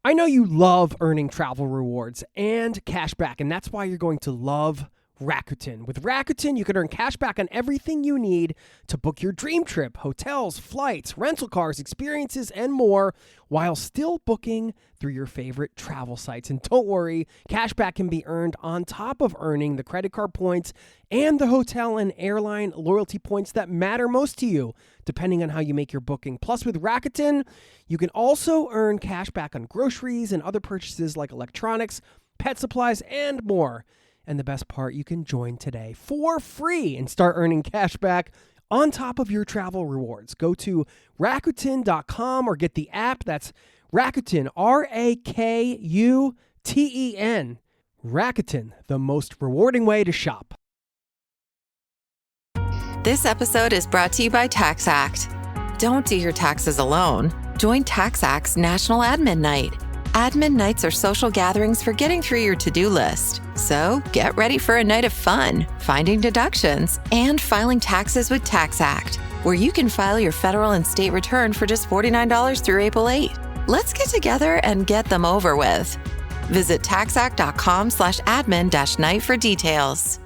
I know you love earning travel rewards and cash back, and that's why you're going to love Rakuten. With Rakuten, you can earn cash back on everything you need to book your dream trip, hotels, flights, rental cars, experiences, and more, while still booking through your favorite travel sites. And don't worry, cash back can be earned on top of earning the credit card points and the hotel and airline loyalty points that matter most to you, depending on how you make your booking. Plus, with Rakuten, you can also earn cash back on groceries and other purchases like electronics, pet supplies, and more. And the best part, you can join today for free and start earning cash back on top of your travel rewards. Go to Rakuten.com or get the app. That's Rakuten, Rakuten. Rakuten, the most rewarding way to shop. This episode is brought to you by TaxAct. Don't do your taxes alone. Join TaxAct's National Admin Night. Admin nights are social gatherings for getting through your to-do list. So get ready for a night of fun, finding deductions, and filing taxes with TaxAct, where you can file your federal and state return for just $49 through April 8. Let's get together and get them over with. Visit taxact.com/admin-night for details.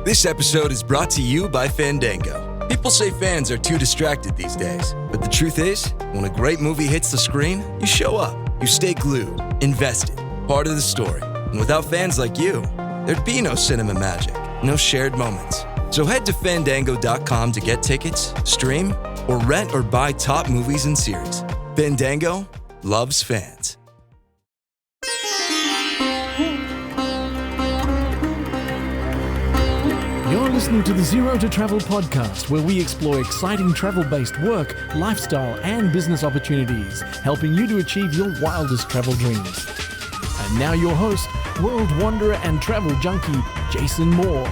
This episode is brought to you by Fandango. People say fans are too distracted these days, but the truth is, when a great movie hits the screen, you show up, you stay glued, invested, part of the story. And without fans like you, there'd be no cinema magic, no shared moments. So head to Fandango.com to get tickets, stream, or rent or buy top movies and series. Fandango loves fans. You're listening to the Zero to Travel podcast, where we explore exciting travel-based work, lifestyle, and business opportunities, helping you to achieve your wildest travel dreams. And now your host, world wanderer and travel junkie, Jason Moore.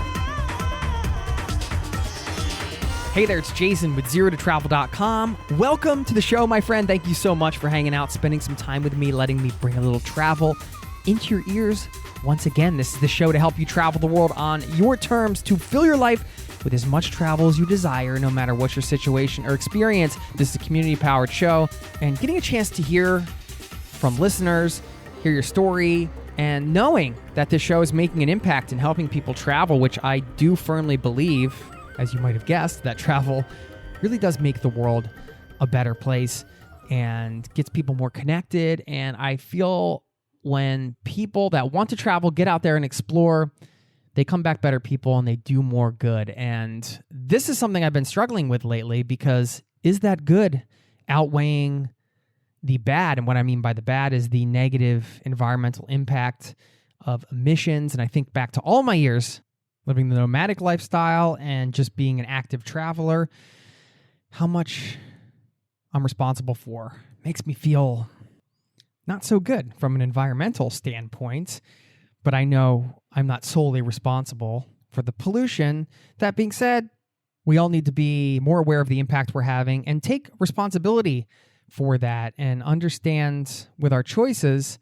Hey there, it's Jason with ZeroToTravel.com. Welcome to the show, my friend. Thank you so much for hanging out, spending some time with me, letting me bring a little travel into your ears. Once again, this is the show to help you travel the world on your terms, to fill your life with as much travel as you desire, no matter what your situation or experience. This is a community-powered show, and getting a chance to hear from listeners, hear your story, and knowing that this show is making an impact in helping people travel, which I do firmly believe, as you might have guessed, that travel really does make the world a better place and gets people more connected. And I feel when people that want to travel get out there and explore, they come back better people and they do more good. And this is something I've been struggling with lately, because is that good outweighing the bad? And what I mean by the bad is the negative environmental impact of emissions. And I think back to all my years living the nomadic lifestyle and just being an active traveler, how much I'm responsible for makes me feel not so good from an environmental standpoint, but I know I'm not solely responsible for the pollution. That being said, we all need to be more aware of the impact we're having and take responsibility for that, and understand with our choices,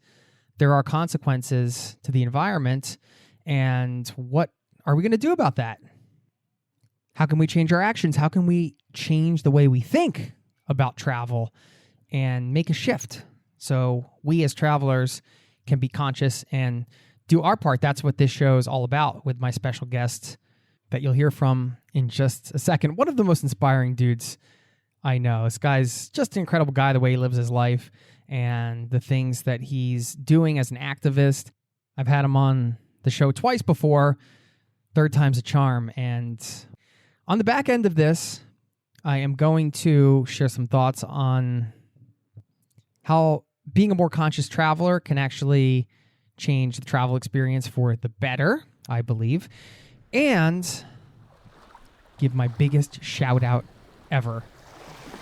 there are consequences to the environment. And what are we going to do about that? How can we change our actions? How can we change the way we think about travel and make a shift so we as travelers can be conscious and do our part? That's what this show is all about, with my special guest that you'll hear from in just a second. One of the most inspiring dudes I know. This guy's just an incredible guy, the way he lives his life and the things that he's doing as an activist. I've had him on the show twice before. Third time's a charm. And on the back end of this, I am going to share some thoughts on how being a more conscious traveler can actually change the travel experience for the better, I believe, and give my biggest shout out ever.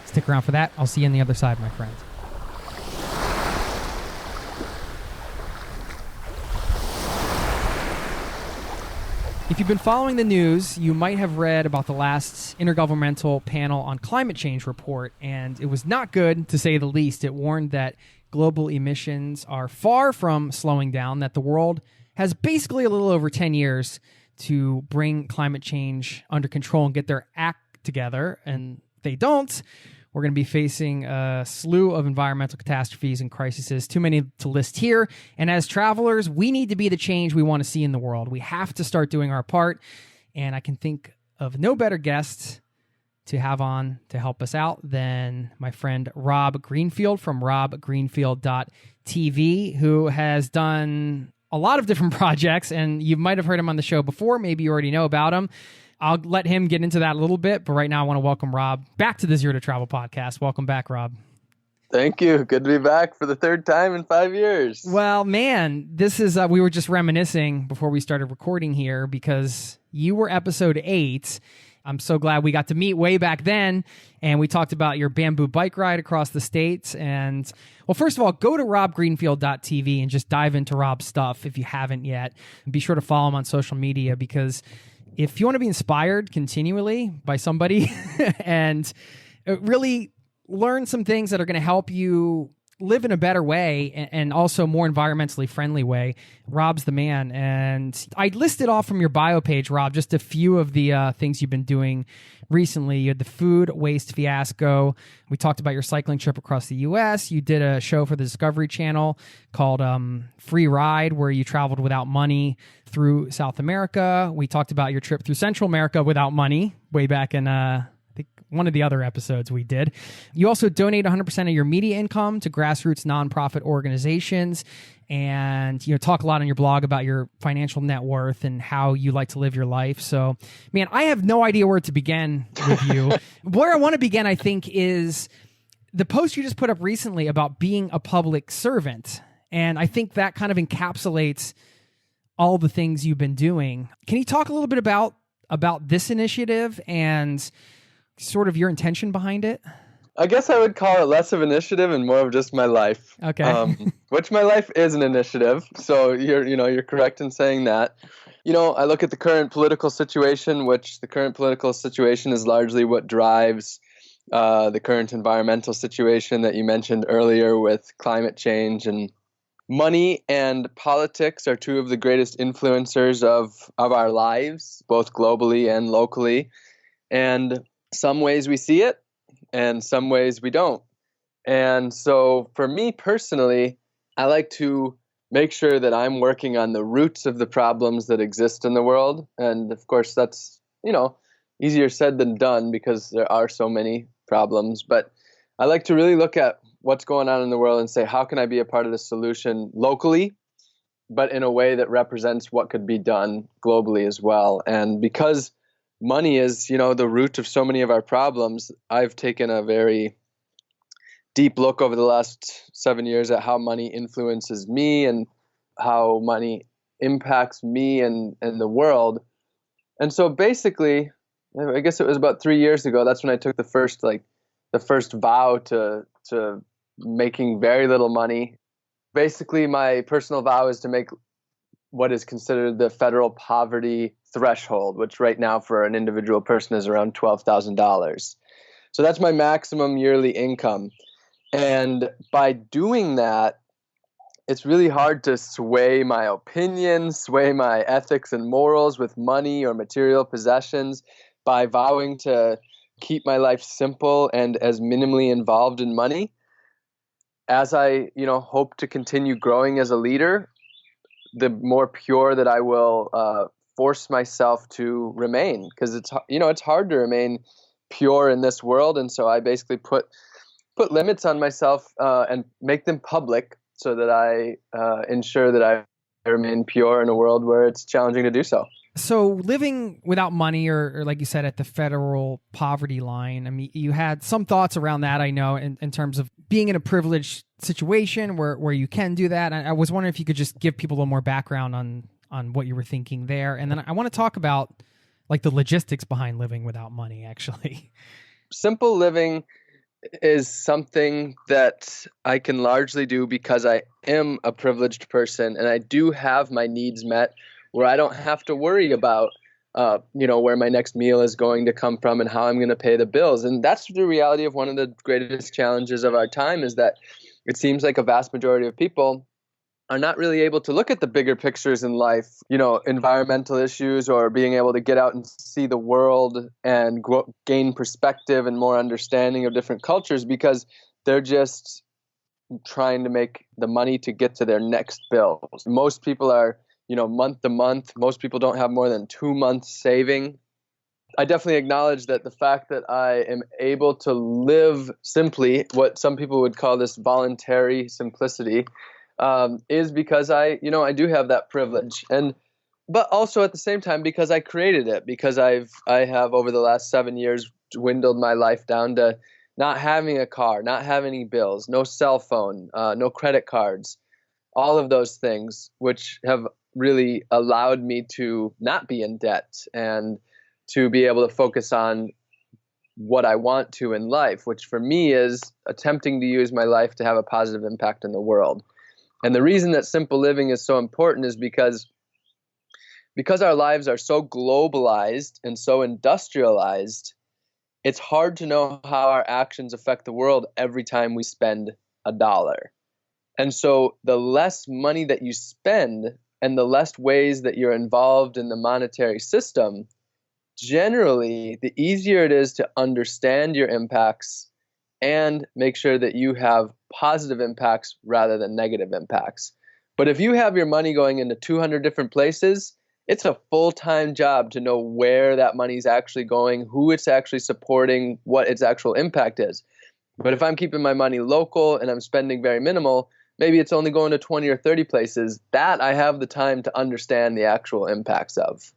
Stick around for that. I'll see you on the other side, my friends. If you've been following the news, you might have read about the last Intergovernmental Panel on Climate Change report, and it was not good, to say the least. It warned that global emissions are far from slowing down, that the world has basically a little over 10 years to bring climate change under control and get their act together, and they don't. We're going to be facing a slew of environmental catastrophes and crises, too many to list here. And as travelers, we need to be the change we want to see in the world. We have to start doing our part. And I can think of no better guest to have on to help us out than my friend Rob Greenfield from robgreenfield.tv, who has done a lot of different projects, and you might have heard him on the show before. Maybe you already know about him. I'll let him get into that a little bit, but right now I want to welcome Rob back to the Zero to Travel podcast. Welcome back, Rob. Thank you. Good to be back for the third time in 5 years. Well, man, this is, we were just reminiscing before we started recording here because you were episode 8. I'm so glad we got to meet way back then, and we talked about your bamboo bike ride across the states. And, well, first of all, go to robgreenfield.tv and just dive into Rob's stuff if you haven't yet. And be sure to follow him on social media, because if you want to be inspired continually by somebody and really learn some things that are going to help you live in a better way and also more environmentally friendly way, Rob's the man. And I listed off from your bio page, Rob, just a few of the things you've been doing recently. You had the food waste fiasco. We talked about your cycling trip across the U.S. You did a show for the Discovery Channel called Free Ride, where you traveled without money through South America. We talked about your trip through Central America without money way back in one of the other episodes we did. You also donate 100% of your media income to grassroots nonprofit organizations, and talk a lot on your blog about your financial net worth and how you like to live your life. So, man, I have no idea where to begin with you. Where I want to begin, I think, is the post you just put up recently about being a public servant. And I think that kind of encapsulates all the things you've been doing. Can you talk a little bit about this initiative and sort of your intention behind it? I guess I would call it less of initiative and more of just my life. Okay. Which my life is an initiative. So you're correct in saying that. I look at the current political situation, which the current political situation is largely what drives the current environmental situation that you mentioned earlier with climate change. And money and politics are two of the greatest influencers of our lives, both globally and locally. And some ways we see it, and some ways we don't. And so for me personally, I like to make sure that I'm working on the roots of the problems that exist in the world. And of course, that's, easier said than done because there are so many problems. But I like to really look at what's going on in the world and say, how can I be a part of the solution locally, but in a way that represents what could be done globally as well. And because money is, the root of so many of our problems, I've taken a very deep look over the last 7 years at how money influences me and how money impacts me and the world. And so basically, I guess it was about 3 years ago, that's when I took the first vow to making very little money. Basically, my personal vow is to make what is considered the federal poverty threshold, which right now for an individual person is around $12,000. So that's my maximum yearly income. And by doing that, it's really hard to sway my opinions, sway my ethics and morals with money or material possessions by vowing to keep my life simple and as minimally involved in money. As I, hope to continue growing as a leader, the more pure that I will force myself to remain, because it's hard to remain pure in this world. And so I basically put limits on myself and make them public so that I ensure that I remain pure in a world where it's challenging to do so. So living without money or like you said, at the federal poverty line, I mean, you had some thoughts around that, I know, in terms of being in a privileged situation where you can do that. And I was wondering if you could just give people a little more background on what you were thinking there. And then I want to talk about like the logistics behind living without money, actually. Simple living is something that I can largely do because I am a privileged person and I do have my needs met, where I don't have to worry about, where my next meal is going to come from and how I'm going to pay the bills. And that's the reality of one of the greatest challenges of our time, is that it seems like a vast majority of people are not really able to look at the bigger pictures in life, environmental issues or being able to get out and see the world and gain perspective and more understanding of different cultures because they're just trying to make the money to get to their next bills. Most people are, month to month. Most people don't have more than 2 months saving. I definitely acknowledge that the fact that I am able to live simply, what some people would call this voluntary simplicity, is because I do have that privilege, but also at the same time because I created it, because I have over the last 7 years dwindled my life down to not having a car, not having any bills, no cell phone, no credit cards, all of those things, which have really allowed me to not be in debt and to be able to focus on what I want to in life, which for me is attempting to use my life to have a positive impact in the world. And the reason that simple living is so important is because our lives are so globalized and so industrialized, it's hard to know how our actions affect the world every time we spend $1. And so the less money that you spend and the less ways that you're involved in the monetary system, generally, the easier it is to understand your impacts and make sure that you have positive impacts rather than negative impacts. But if you have your money going into 200 different places, it's a full-time job to know where that money's actually going, who it's actually supporting, what its actual impact is. But if I'm keeping my money local and I'm spending very minimal, maybe it's only going to 20 or 30 places. That I have the time to understand the actual impacts of.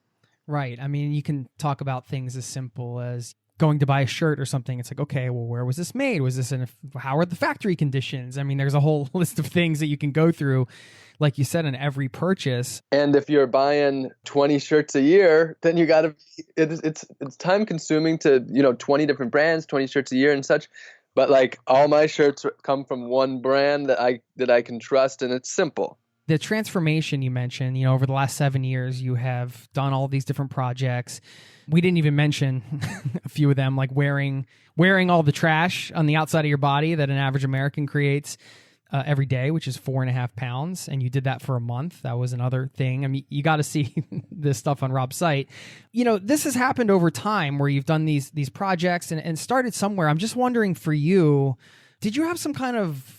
Right. I mean, you can talk about things as simple as going to buy a shirt or something. It's like, okay, well, where was this made? Was this how are the factory conditions? I mean, there's a whole list of things that you can go through, like you said, in every purchase. And if you're buying 20 shirts a year, then you got to, it's time consuming to, 20 different brands, 20 shirts a year and such. But like all my shirts come from one brand that I can trust, and it's simple. The transformation you mentioned, over the last 7 years, you have done all these different projects. We didn't even mention a few of them, like wearing all the trash on the outside of your body that an average American creates every day, which is 4.5 pounds. And you did that for a month. That was another thing. I mean, you got to see this stuff on Rob's site. This has happened over time where you've done these projects and started somewhere. I'm just wondering for you, did you have some kind of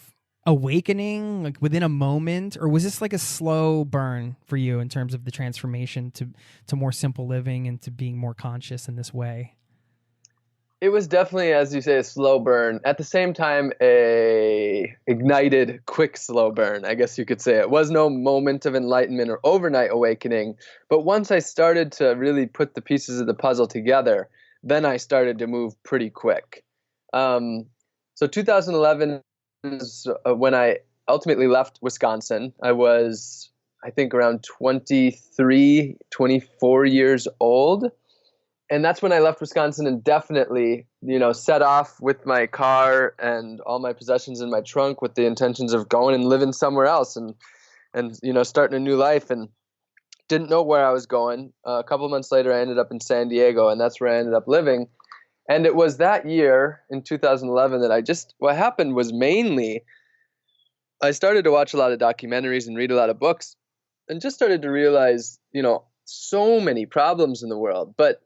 awakening like within a moment, or was this like a slow burn for you in terms of the transformation to more simple living and to being more conscious in this way? It was definitely, as you say, a slow burn. At the same time, a ignited, quick slow burn, I guess you could say. It was no moment of enlightenment or overnight awakening, but once I started to really put the pieces of the puzzle together, then I started to move pretty quick. So 2011 is when I ultimately left Wisconsin. I was, I think, around 23, 24 years old. And that's when I left Wisconsin and definitely, set off with my car and all my possessions in my trunk with the intentions of going and living somewhere else and starting a new life, and didn't know where I was going. A couple of months later, I ended up in San Diego, and that's where I ended up living. And it was that year in 2011 that what happened was mainly I started to watch a lot of documentaries and read a lot of books and just started to realize, so many problems in the world. But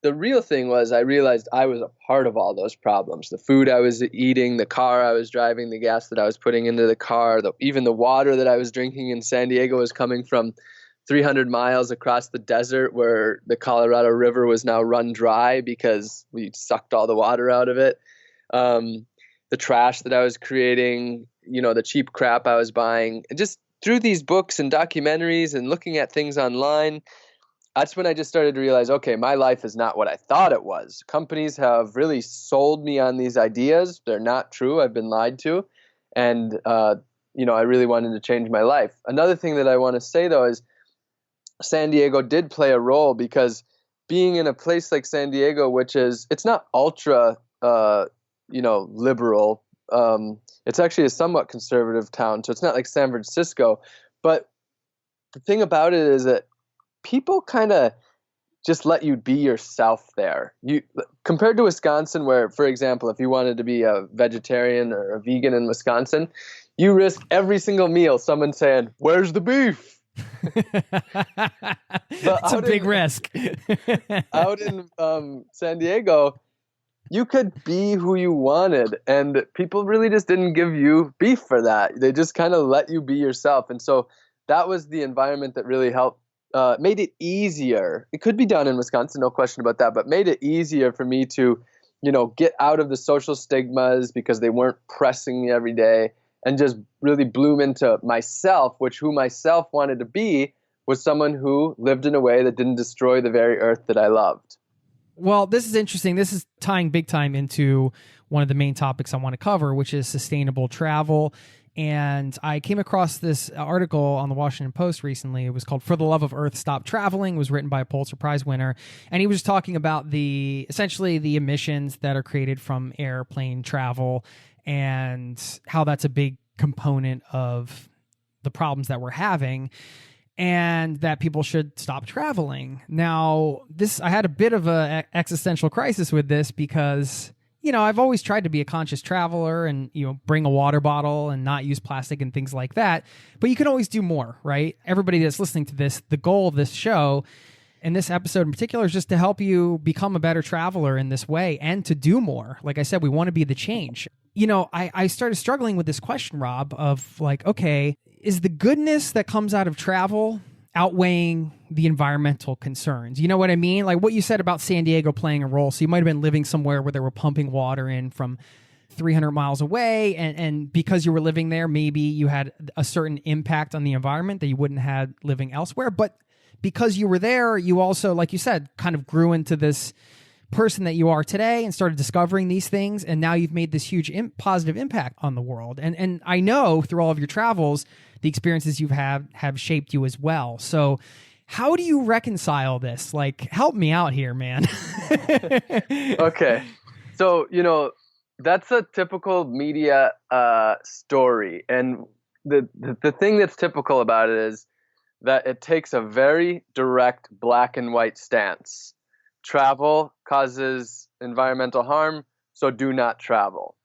the real thing was I realized I was a part of all those problems. The food I was eating, the car I was driving, the gas that I was putting into the car, even the water that I was drinking in San Diego was coming from 300 miles across the desert where the Colorado River was now run dry because we sucked all the water out of it. The trash that I was creating, the cheap crap I was buying. And just through these books and documentaries and looking at things online, that's when I just started to realize, okay, my life is not what I thought it was. Companies have really sold me on these ideas. They're not true. I've been lied to. And, I really wanted to change my life. Another thing that I want to say, though, is San Diego did play a role, because being in a place like San Diego, it's not ultra, liberal. It's actually a somewhat conservative town. So it's not like San Francisco. But the thing about it is that people kind of just let you be yourself there. You compared to Wisconsin, where, for example, if you wanted to be a vegetarian or a vegan in Wisconsin, you risk every single meal someone saying, "Where's the beef?" It's a big risk. Out in San Diego, you could be who you wanted, and people really just didn't give you beef for that. They just kind of let you be yourself. And so that was the environment that really helped, made it easier. It could be done in Wisconsin, no question about that, but made it easier for me to, get out of the social stigmas because they weren't pressing me every day, and just really bloom into myself, which who myself wanted to be was someone who lived in a way that didn't destroy the very earth that I loved. Well, this is interesting. This is tying big time into one of the main topics I want to cover, which is sustainable travel. And I came across this article on the Washington Post recently. It was called "For the Love of Earth, Stop Traveling." It was written by a Pulitzer Prize winner. And he was talking about essentially the emissions that are created from airplane travel and how that's a big component of the problems that we're having, and that people should stop traveling. Now, I had a bit of an existential crisis with this because, I've always tried to be a conscious traveler and, bring a water bottle and not use plastic and things like that. But you can always do more, right? Everybody that's listening to this, the goal of this show and this episode in particular is just to help you become a better traveler in this way and to do more. Like I said, we want to be the change. I started struggling with this question, Rob, of like, okay, is the goodness that comes out of travel outweighing the environmental concerns? You know what I mean? Like what you said about San Diego playing a role. So you might have been living somewhere where they were pumping water in from 300 miles away. And because you were living there, maybe you had a certain impact on the environment that you wouldn't have living elsewhere. But because you were there, you also, like you said, kind of grew into this person that you are today and started discovering these things. And now you've made this huge positive impact on the world. And I know through all of your travels, the experiences you've have shaped you as well. So how do you reconcile this? Like, help me out here, man. Okay. So, that's a typical media story. And the thing that's typical about it is that it takes a very direct black and white stance. Travel causes environmental harm, so do not travel.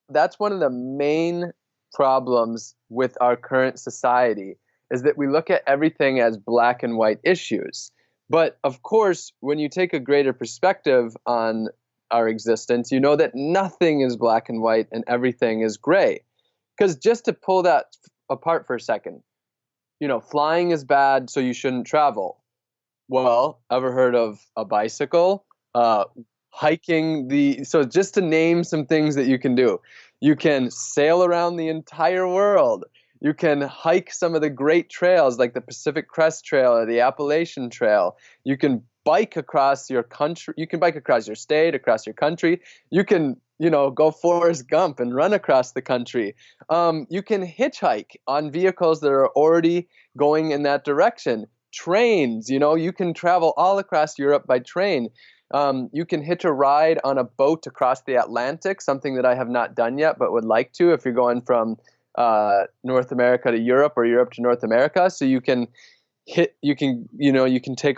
That's one of the main problems with our current society, is that we look at everything as black and white issues. But of course, when you take a greater perspective on our existence, you know that nothing is black and white and everything is gray. Because just to pull that apart for a second, flying is bad, so you shouldn't travel. Well, ever heard of a bicycle? Hiking so just to name some things that you can do. You can sail around the entire world. You can hike some of the great trails like the Pacific Crest Trail or the Appalachian Trail. You can bike across your country. You can bike across your state, across your country. You can, go Forrest Gump and run across the country. You can hitchhike on vehicles that are already going in that direction. Trains, you can travel all across Europe by train. You can hitch a ride on a boat across the Atlantic, something that I have not done yet, but would like to if you're going from North America to Europe or Europe to North America. So you can take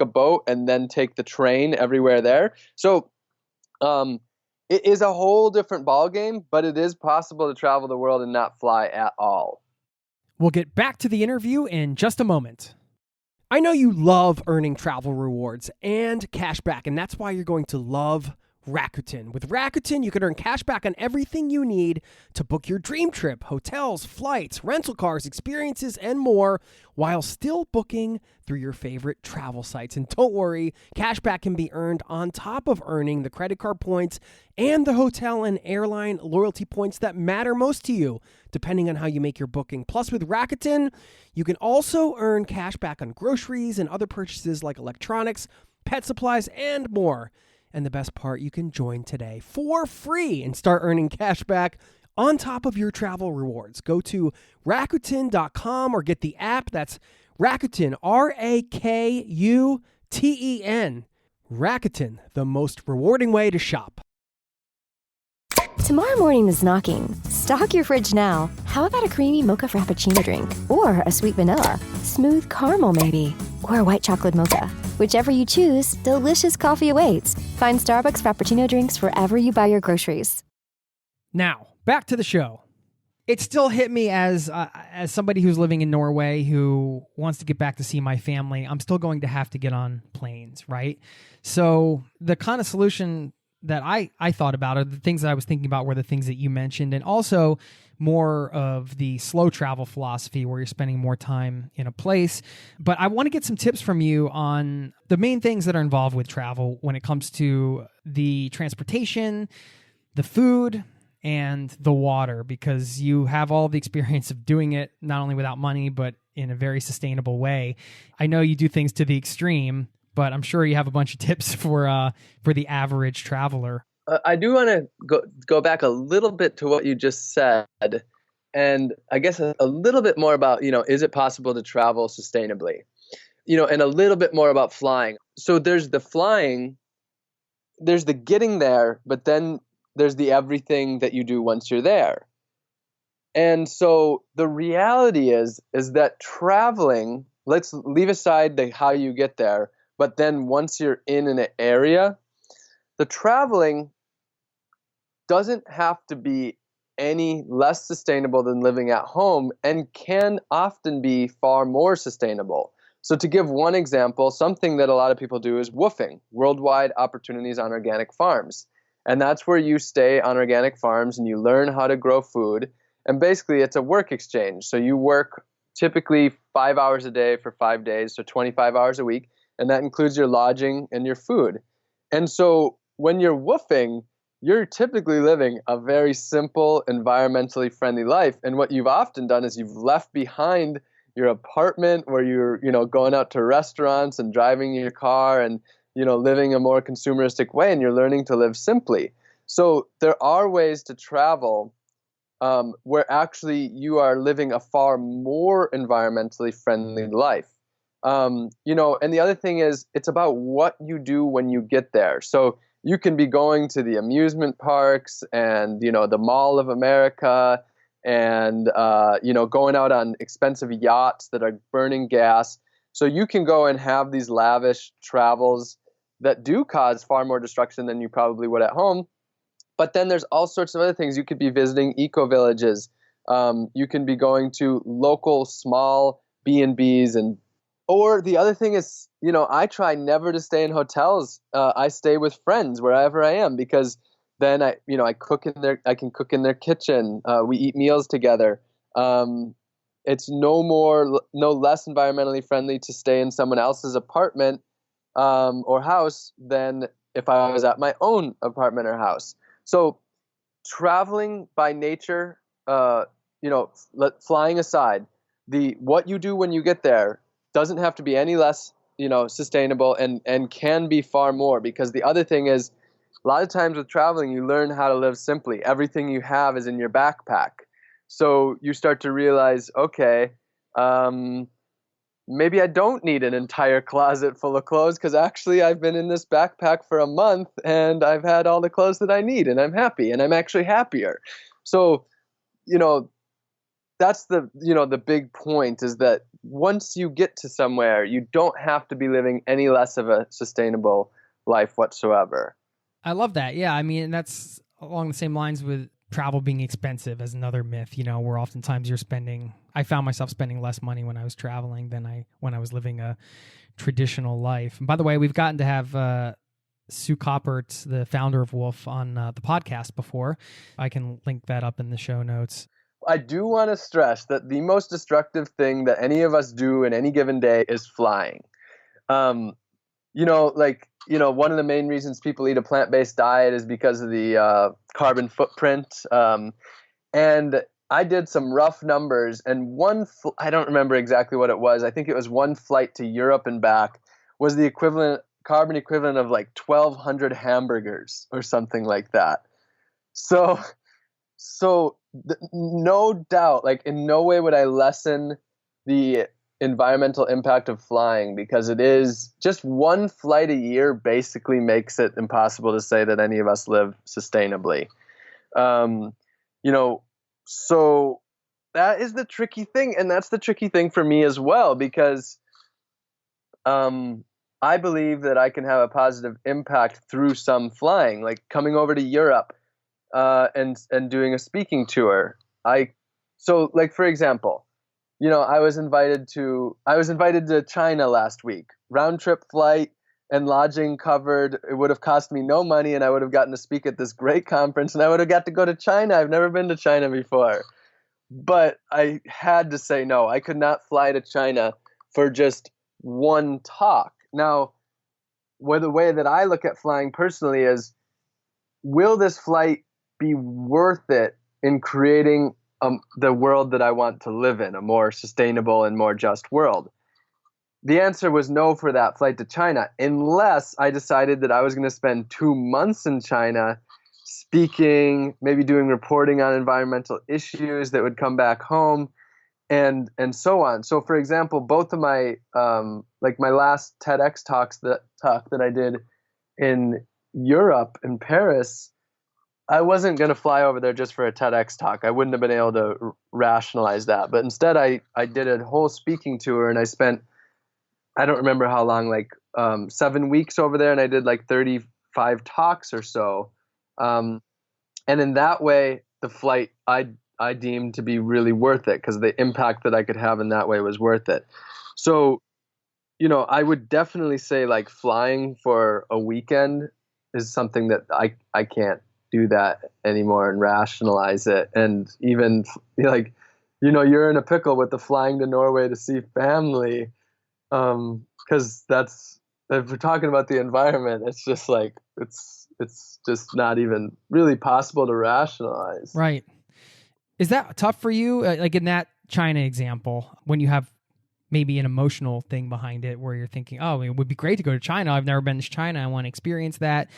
a boat and then take the train everywhere there. So it is a whole different ballgame, but it is possible to travel the world and not fly at all. We'll get back to the interview in just a moment. I know you love earning travel rewards and cash back, and that's why you're going to love Rakuten. With Rakuten, you can earn cash back on everything you need to book your dream trip, hotels, flights, rental cars, experiences, and more, while still booking through your favorite travel sites. And don't worry, cash back can be earned on top of earning the credit card points and the hotel and airline loyalty points that matter most to you, depending on how you make your booking. Plus, with Rakuten, you can also earn cash back on groceries and other purchases like electronics, pet supplies, and more. And the best part, you can join today for free and start earning cash back on top of your travel rewards. Go to Rakuten.com or get the app. That's Rakuten, Rakuten. Rakuten, the most rewarding way to shop. Tomorrow morning is knocking. Stock your fridge now. How about a creamy mocha frappuccino drink? Or a sweet vanilla? Smooth caramel maybe? Or a white chocolate mocha? Whichever you choose, delicious coffee awaits. Find Starbucks Frappuccino drinks wherever you buy your groceries. Now, back to the show. It still hit me as somebody who's living in Norway who wants to get back to see my family. I'm still going to have to get on planes, right? So the kind of solution that I thought about, or the things that I was thinking about, were the things that you mentioned, and also more of the slow travel philosophy where you're spending more time in a place. But I want to get some tips from you on the main things that are involved with travel when it comes to the transportation, the food, and the water, because you have all the experience of doing it not only without money, but in a very sustainable way. I know you do things to the extreme, but I'm sure you have a bunch of tips for the average traveler. I do want to go back a little bit to what you just said, and I guess a little bit more about, is it possible to travel sustainably? And a little bit more about flying. So there's the flying, there's the getting there, but then there's the everything that you do once you're there. And so the reality is that traveling, let's leave aside how you get there, but then once you're in an area, the traveling doesn't have to be any less sustainable than living at home, and can often be far more sustainable. So to give one example, something that a lot of people do is woofing, worldwide opportunities on organic farms. And that's where you stay on organic farms and you learn how to grow food. And basically it's a work exchange. So you work typically 5 hours a day for 5 days, so 25 hours a week. And that includes your lodging and your food. And so when you're woofing, you're typically living a very simple, environmentally friendly life. And what you've often done is you've left behind your apartment where you're, going out to restaurants and driving your car and, living a more consumeristic way, and you're learning to live simply. So there are ways to travel where actually you are living a far more environmentally friendly life. And the other thing is it's about what you do when you get there. So you can be going to the amusement parks and, the Mall of America and, going out on expensive yachts that are burning gas. So you can go and have these lavish travels that do cause far more destruction than you probably would at home. But then there's all sorts of other things. You could be visiting eco-villages. You can be going to local small B&Bs, or the other thing is, I try never to stay in hotels. I stay with friends wherever I am, because then I can cook in their kitchen. We eat meals together. It's no less environmentally friendly to stay in someone else's apartment or house than if I was at my own apartment or house. So traveling by nature, flying aside, what you do when you get there doesn't have to be any less, sustainable, and can be far more, because the other thing is, a lot of times with traveling, you learn how to live simply. Everything you have is in your backpack. So you start to realize, okay, maybe I don't need an entire closet full of clothes, because actually I've been in this backpack for a month and I've had all the clothes that I need, and I'm happy, and I'm actually happier. So, that's the big point, is that once you get to somewhere, you don't have to be living any less of a sustainable life whatsoever. I love that. Yeah, I mean, that's along the same lines with travel being expensive as another myth, where oftentimes I found myself spending less money when I was traveling than when I was living a traditional life. And by the way, we've gotten to have Sue Coppert, the founder of Wolf, on the podcast before. I can link that up in the show notes. I do want to stress that the most destructive thing that any of us do in any given day is flying. One of the main reasons people eat a plant-based diet is because of the carbon footprint. And I did some rough numbers, and I don't remember exactly what it was. I think it was one flight to Europe and back was the carbon equivalent of like 1,200 hamburgers or something like that. So no doubt, like in no way would I lessen the environmental impact of flying, because it is just one flight a year basically makes it impossible to say that any of us live sustainably. So that is the tricky thing. And that's the tricky thing for me as well, because I believe that I can have a positive impact through some flying, like coming over to Europe and doing a speaking tour. So like for example, I was invited to China last week. Round trip flight and lodging covered. It would have cost me no money, and I would have gotten to speak at this great conference, and I would have got to go to China. I've never been to China before. But I had to say no. I could not fly to China for just one talk. Now, the way that I look at flying personally is, will this flight be worth it in creating the world that I want to live in, a more sustainable and more just world? The answer was no for that flight to China, unless I decided that I was going to spend 2 months in China speaking, maybe doing reporting on environmental issues that would come back home, and so on. So, for example, both of my my last TEDx talk that I did in Europe, in Paris, I wasn't going to fly over there just for a TEDx talk. I wouldn't have been able to rationalize that. But instead, I did a whole speaking tour, and I spent, I don't remember how long, like 7 weeks over there, and I did like 35 talks or so. And in that way, the flight I deemed to be really worth it, because the impact that I could have in that way was worth it. So, I would definitely say like flying for a weekend is something that I can't do that anymore and rationalize it. And even like, you're in a pickle with the flying to Norway to see family. Because if we're talking about the environment, it's just like, it's just not even really possible to rationalize. Right. Is that tough for you? Like in that China example, when you have maybe an emotional thing behind it where you're thinking, oh, it would be great to go to China. I've never been to China. I want to experience that.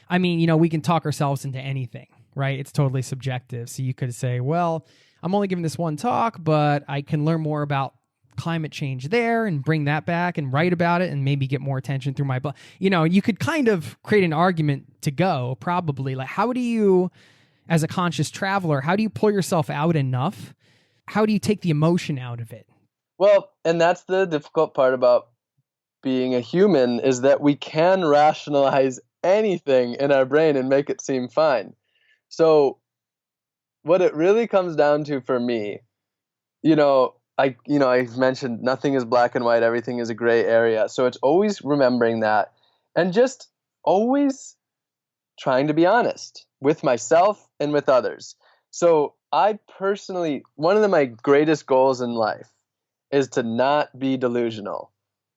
I mean, we can talk ourselves into anything, right? It's totally subjective. So you could say, well, I'm only giving this one talk, but I can learn more about climate change there and bring that back and write about it and maybe get more attention through my blog. You could kind of create an argument to go, probably. Like, how do you, as a conscious traveler, how do you pull yourself out enough? How do you take the emotion out of it? Well, and that's the difficult part about being a human, is that we can rationalize anything in our brain and make it seem fine. So what it really comes down to for me, I've mentioned nothing is black and white, everything is a gray area. So it's always remembering that, and just always trying to be honest with myself and with others. So I personally, one of my greatest goals in life is to not be delusional,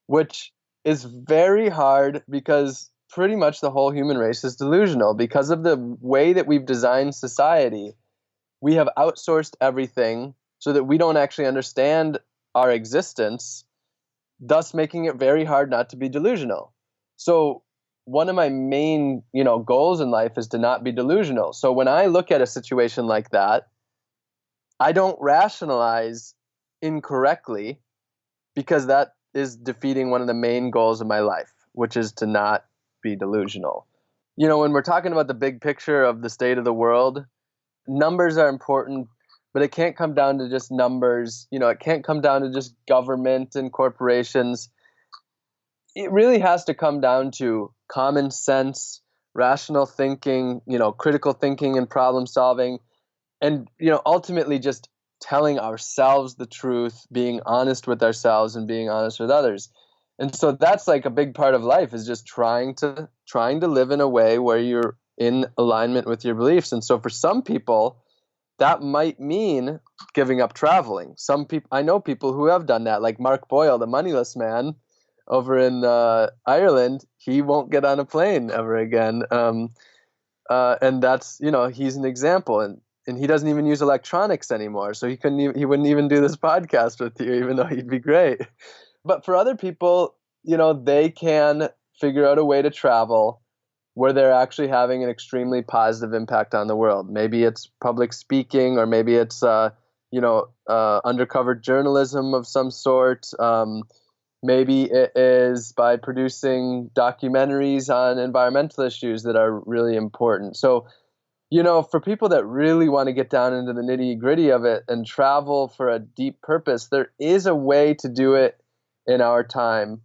which is very hard because pretty much the whole human race is delusional. Because of the way that we've designed society, we have outsourced everything so that we don't actually understand our existence, thus making it very hard not to be delusional. So one of my main, goals in life is to not be delusional. So when I look at a situation like that, I don't rationalize incorrectly, because that is defeating one of the main goals of my life, which is to not be delusional. When we're talking about the big picture of the state of the world, numbers are important, but it can't come down to just numbers. It can't come down to just government and corporations. It really has to come down to common sense, rational thinking, critical thinking and problem solving, and, ultimately just telling ourselves the truth, being honest with ourselves and being honest with others. And so that's like a big part of life, is just trying to live in a way where you're in alignment with your beliefs. And so for some people, that might mean giving up traveling. I know people who have done that, like Mark Boyle, the moneyless man over in Ireland. He won't get on a plane ever again. And that's, he's an example. And he doesn't even use electronics anymore. So he wouldn't even do this podcast with you, even though he'd be great. But for other people, they can figure out a way to travel where they're actually having an extremely positive impact on the world. Maybe it's public speaking, or maybe it's, undercover journalism of some sort. Maybe it is by producing documentaries on environmental issues that are really important. So, for people that really want to get down into the nitty gritty of it and travel for a deep purpose, there is a way to do it in our time.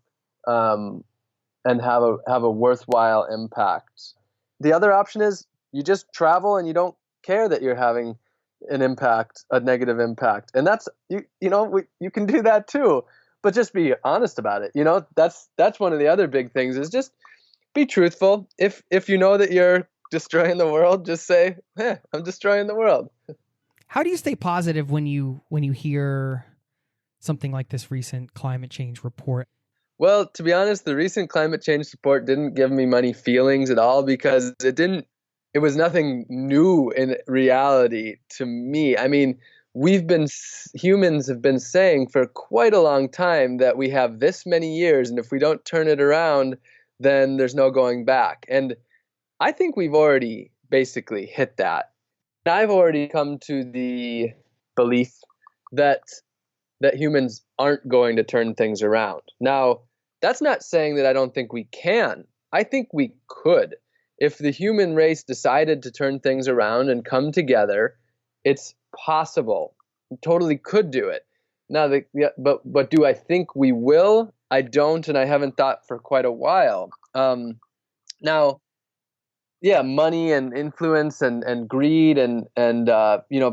and have a worthwhile impact. The other option is you just travel and you don't care that you're having an impact, a negative impact. And that's, you can do that too, but just be honest about it. That's one of the other big things is just be truthful. If you know that you're destroying the world, just say, I'm destroying the world. How do you stay positive when you hear something like this recent climate change report? Well, to be honest, the recent climate change report didn't give me many feelings at all because it was nothing new in reality to me. I mean, humans have been saying for quite a long time that we have this many years, and if we don't turn it around, then there's no going back. And I think we've already basically hit that. I've already come to the belief that humans aren't going to turn things around. Now, that's not saying that I don't think we can. I think we could. If the human race decided to turn things around and come together, it's possible. We totally could do it. Now, but do I think we will? I don't, and I haven't thought for quite a while. Now, yeah, money and influence and greed and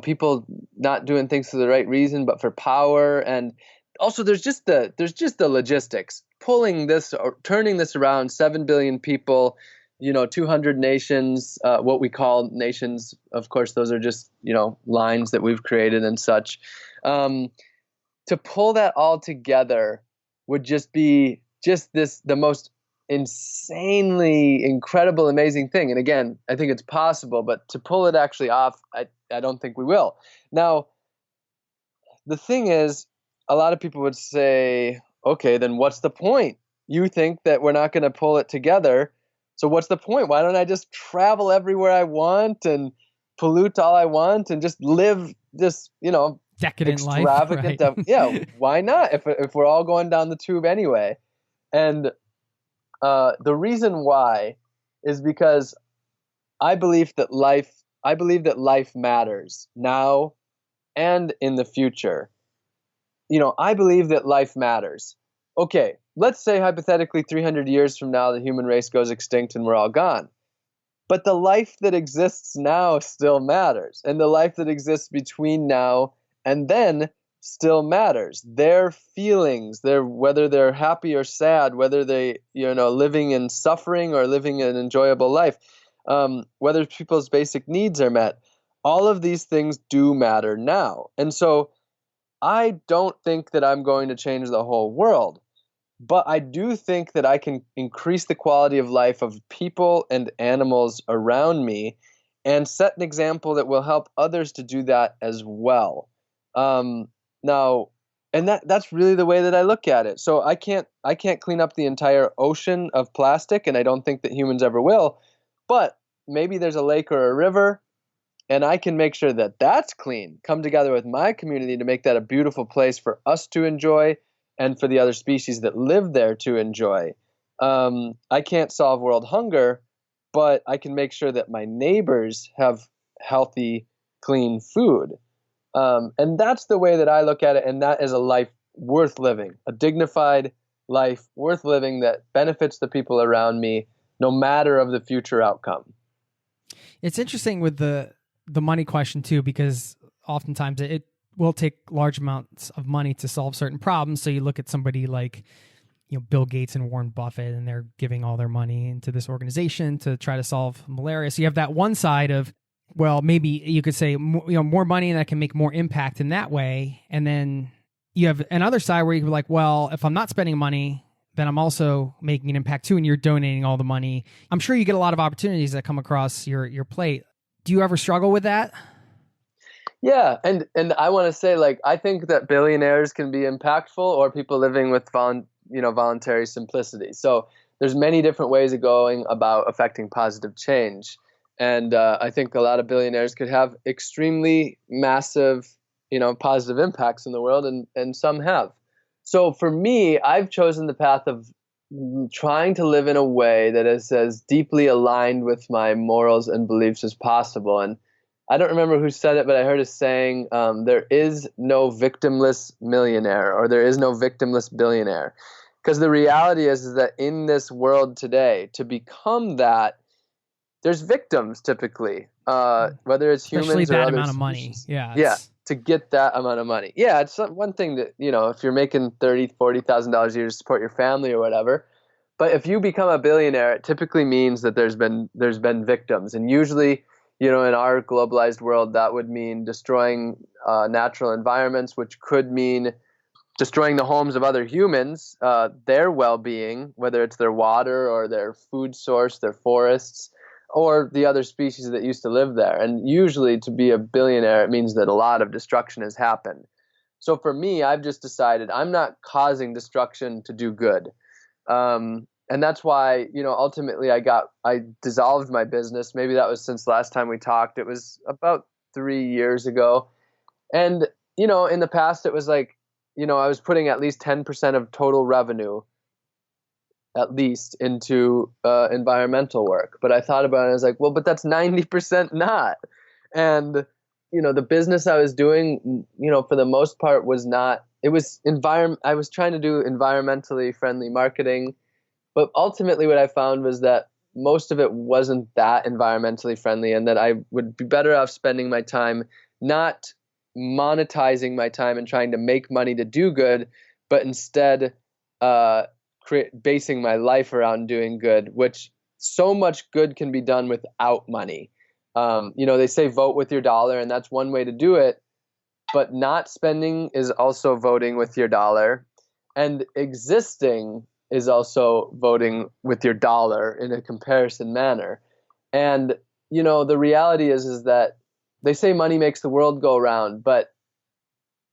people not doing things for the right reason, but for power, and also there's just the logistics, pulling this or turning this around. 7 billion people, 200 nations, what we call nations. Of course, those are just lines that we've created and such. To pull that all together would just be the most insanely incredible, amazing thing. And again, I think it's possible, but to pull it actually off, I don't think we will. Now, the thing is, a lot of people would say, okay, then what's the point? You think that we're not going to pull it together, so what's the point? Why don't I just travel everywhere I want and pollute all I want and just live this, decadent extravagant life? Right? Yeah, why not? If we're all going down the tube anyway. And the reason why is because I believe that life matters now and in the future. I believe that life matters. Okay, let's say hypothetically 300 years from now the human race goes extinct and we're all gone. But the life that exists now still matters, and the life that exists between now and then still matters. Their feelings, whether they're happy or sad, whether they living in suffering or living an enjoyable life, whether people's basic needs are met, all of these things do matter now. And so I don't think that I'm going to change the whole world, but I do think that I can increase the quality of life of people and animals around me and set an example that will help others to do that as well. Now, and that's really the way that I look at it. So I can't clean up the entire ocean of plastic, and I don't think that humans ever will, but maybe there's a lake or a river, and I can make sure that that's clean, come together with my community to make that a beautiful place for us to enjoy and for the other species that live there to enjoy. I can't solve world hunger, but I can make sure that my neighbors have healthy, clean food. And that's the way that I look at it, and that is a life worth living, a dignified life worth living that benefits the people around me, no matter of the future outcome. It's interesting with the money question too, because oftentimes it will take large amounts of money to solve certain problems. So you look at somebody like Bill Gates and Warren Buffett, and they're giving all their money into this organization to try to solve malaria. So you have that one side of, well, maybe you could say more money and that can make more impact in that way. And then you have another side where you can be like, well, if I'm not spending money, then I'm also making an impact too, and you're donating all the money. I'm sure you get a lot of opportunities that come across your plate. Do you ever struggle with that? Yeah, and I want to say, I think that billionaires can be impactful, or people living with voluntary simplicity. So there's many different ways of going about affecting positive change. And I think a lot of billionaires could have extremely massive, positive impacts in the world, and some have. So for me, I've chosen the path of trying to live in a way that is as deeply aligned with my morals and beliefs as possible. And I don't remember who said it, but I heard a saying, there is no victimless millionaire, or there is no victimless billionaire. Because the reality is that in this world today, to become that, there's victims typically, whether it's Especially humans or that other amount of species. money. Yeah. Yeah, to get that amount of money. Yeah, it's one thing that, if you're making $30,000, $40,000 a year to support your family or whatever. But if you become a billionaire, it typically means that there's been victims. And usually, in our globalized world, that would mean destroying natural environments, which could mean destroying the homes of other humans, their well-being, whether it's their water or their food source, their forests, or the other species that used to live there. And usually to be a billionaire, it means that a lot of destruction has happened. So for me, I've just decided I'm not causing destruction to do good. And that's why, ultimately I dissolved my business. Maybe that was since last time we talked. It was about 3 years ago. And, in the past, it was like, I was putting at least 10% of total revenue at least into environmental work. But I thought about it, and I was like, well, but that's 90% not. And, the business I was doing, for the most part was not, it was I was trying to do environmentally friendly marketing. But ultimately what I found was that most of it wasn't that environmentally friendly, and that I would be better off spending my time not monetizing my time and trying to make money to do good, but instead basing my life around doing good, which so much good can be done without money. They say vote with your dollar, and that's one way to do it, but not spending is also voting with your dollar, and existing is also voting with your dollar in a comparison manner. And, the reality is that they say money makes the world go around, but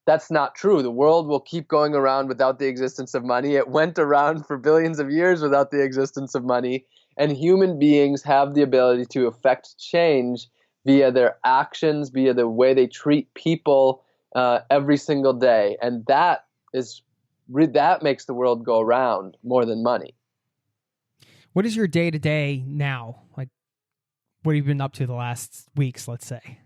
that's not true. The world will keep going around without the existence of money. It went around for billions of years without the existence of money. And human beings have the ability to affect change via their actions, via the way they treat people every single day. And that makes the world go around more than money. What is your day-to-day now? Like, what have you been up to the last weeks, let's say?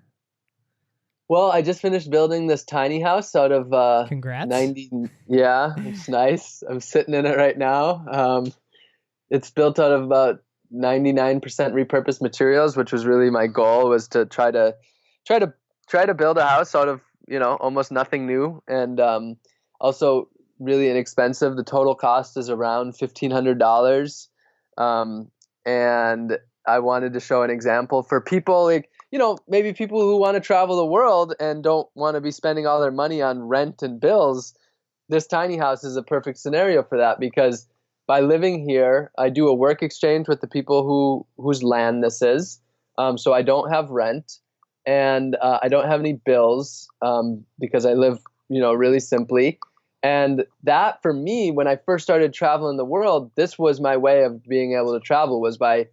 Well, I just finished building this tiny house out of Congrats. 90. Yeah, it's nice. I'm sitting in it right now. It's built out of about 99% repurposed materials, which was really my goal, was to try to build a house out of, almost nothing new, and also really inexpensive. The total cost is around $1,500. And I wanted to show an example for people like, maybe people who want to travel the world and don't want to be spending all their money on rent and bills. This tiny house is a perfect scenario for that, because by living here, I do a work exchange with the people whose land this is. So I don't have rent, and I don't have any bills because I live, really simply. And that, for me, when I first started traveling the world, this was my way of being able to travel, was by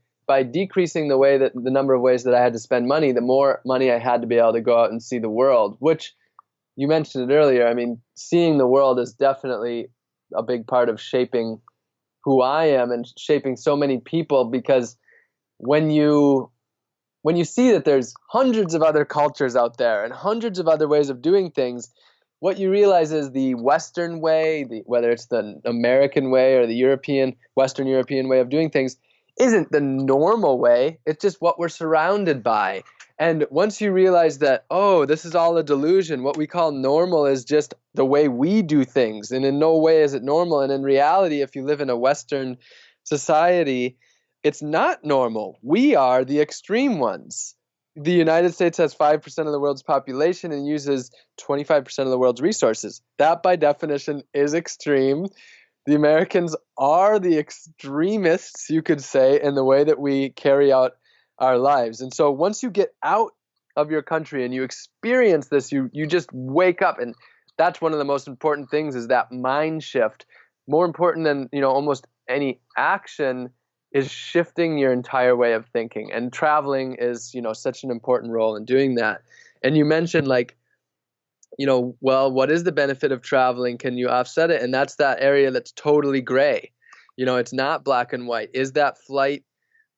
decreasing the number of ways that I had to spend money, the more money I had to be able to go out and see the world, which you mentioned it earlier. I mean, seeing the world is definitely a big part of shaping who I am and shaping so many people, because when you see that there's hundreds of other cultures out there and hundreds of other ways of doing things, what you realize is the Western way, whether it's the American way or the Western European way of doing things, isn't the normal way. It's just what we're surrounded by. And once you realize that, oh, this is all a delusion, what we call normal is just the way we do things, and in no way is it normal. And in reality, if you live in a Western society, it's not normal. We are the extreme ones. The United States has 5% of the world's population and uses 25% of the world's resources. That, by definition, is extreme. The Americans are the extremists, you could say, in the way that we carry out our lives. And so once you get out of your country and you experience this, you just wake up. And that's one of the most important things, is that mind shift. More important than, almost any action is shifting your entire way of thinking. And traveling is, such an important role in doing that. And you mentioned, like, well, what is the benefit of traveling? Can you offset it? And that's that area that's totally gray. It's not black and white. Is that flight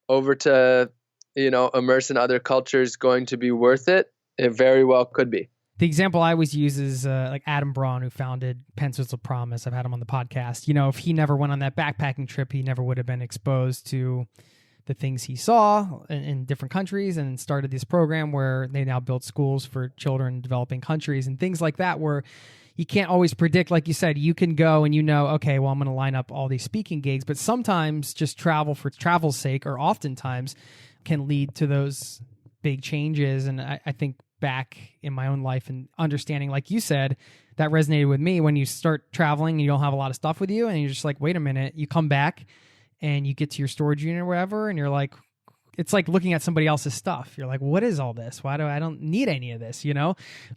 over to, immerse in other cultures going to be worth it? It very well could be. The example I always use is like Adam Braun, who founded Pencils of Promise. I've had him on the podcast. You know, if he never went on that backpacking trip, he never would have been exposed to the things he saw in different countries, and started this program where they now build schools for children in developing countries and things like that, where you can't always predict. Like you said, you can go and okay, well, I'm going to line up all these speaking gigs, but sometimes just travel for travel's sake, or oftentimes, can lead to those big changes. And I think back in my own life and understanding, like you said, that resonated with me when you start traveling and you don't have a lot of stuff with you, and you're just like, wait a minute, you come back and you get to your storage unit or whatever, and you're like, it's like looking at somebody else's stuff. You're like, what is all this? I don't need any of this,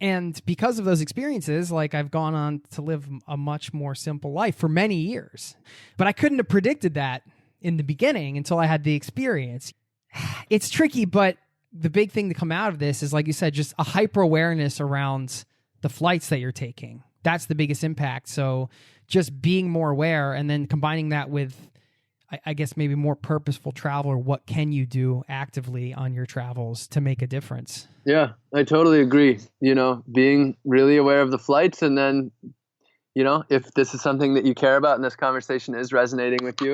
And because of those experiences, like, I've gone on to live a much more simple life for many years. But I couldn't have predicted that in the beginning until I had the experience. It's tricky, but the big thing to come out of this is, like you said, just a hyper awareness around the flights that you're taking. That's the biggest impact. So just being more aware, and then combining that with, I guess, maybe more purposeful travel, or what can you do actively on your travels to make a difference? Yeah, I totally agree. Being really aware of the flights, and then, if this is something that you care about and this conversation is resonating with you,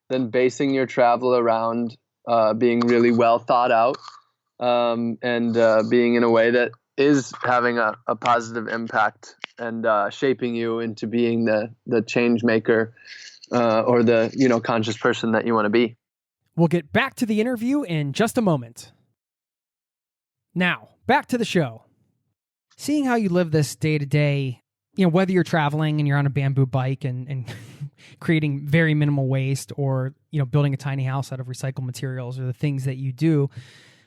then basing your travel around being really well thought out, and being in a way that is having a positive impact and shaping you into being the change maker or the conscious person that you want to be. We'll get back to the interview in just a moment. Now, back to the show. Seeing how you live this day to day, whether you're traveling and you're on a bamboo bike and creating very minimal waste, or, building a tiny house out of recycled materials, or the things that you do,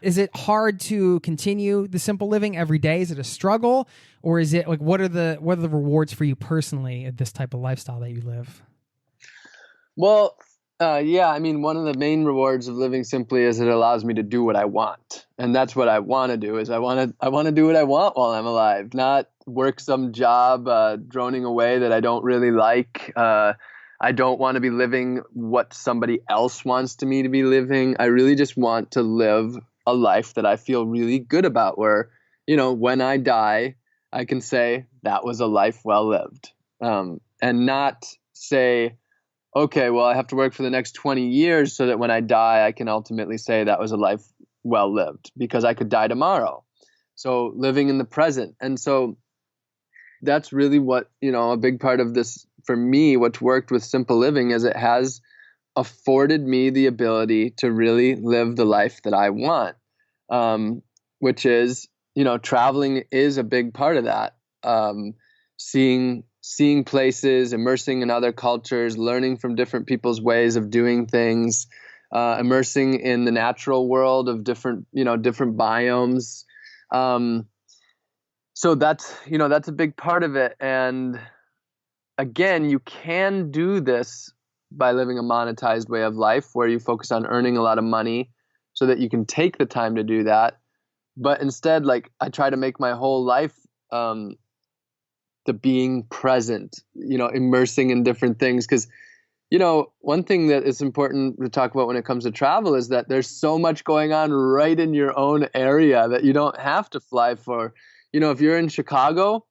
is it hard to continue the simple living every day? Is it a struggle, or is it like, what are the rewards for you personally at this type of lifestyle that you live? Well, yeah, I mean, one of the main rewards of living simply is it allows me to do what I want. And that's what I want to do, is I want to do what I want while I'm alive, not work some job droning away that I don't really like. I don't want to be living what somebody else wants me to be living. I really just want to live a life that I feel really good about, where, when I die, I can say that was a life well lived, and not say, okay, well, I have to work for the next 20 years so that when I die, I can ultimately say that was a life well lived, because I could die tomorrow. So living in the present. And so that's really what, a big part of this for me, what's worked with simple living, is it has afforded me the ability to really live the life that I want, which is, traveling is a big part of that. Seeing places, immersing in other cultures, learning from different people's ways of doing things, immersing in the natural world of different biomes. So that's a big part of it. And again, you can do this by living a monetized way of life, where you focus on earning a lot of money so that you can take the time to do that. But instead, like, I try to make my whole life the being present, immersing in different things. Because, one thing that is important to talk about when it comes to travel is that there's so much going on right in your own area that you don't have to fly for. If you're in Chicago,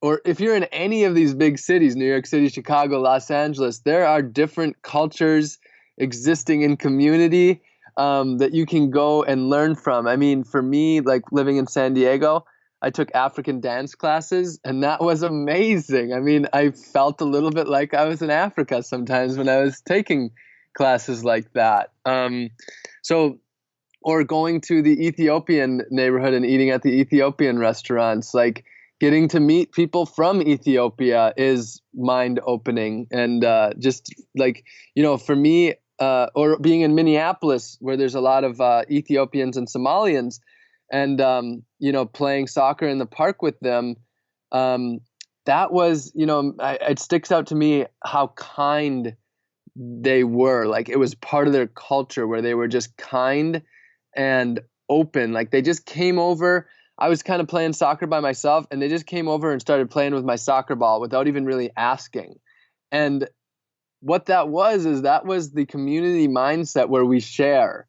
or if you're in any of these big cities, New York City, Chicago, Los Angeles, there are different cultures existing in community that you can go and learn from. I mean, for me, like, living in San Diego, I took African dance classes, and that was amazing. I mean, I felt a little bit like I was in Africa sometimes when I was taking classes like that. Or going to the Ethiopian neighborhood and eating at the Ethiopian restaurants, like, getting to meet people from Ethiopia is mind-opening. And just like, for me, or being in Minneapolis, where there's a lot of Ethiopians and Somalians, and, playing soccer in the park with them, that was, it sticks out to me how kind they were. Like, it was part of their culture where they were just kind and open. Like, they just came over. I was kind of playing soccer by myself, and they just came over and started playing with my soccer ball without even really asking. And what that was the community mindset where we share.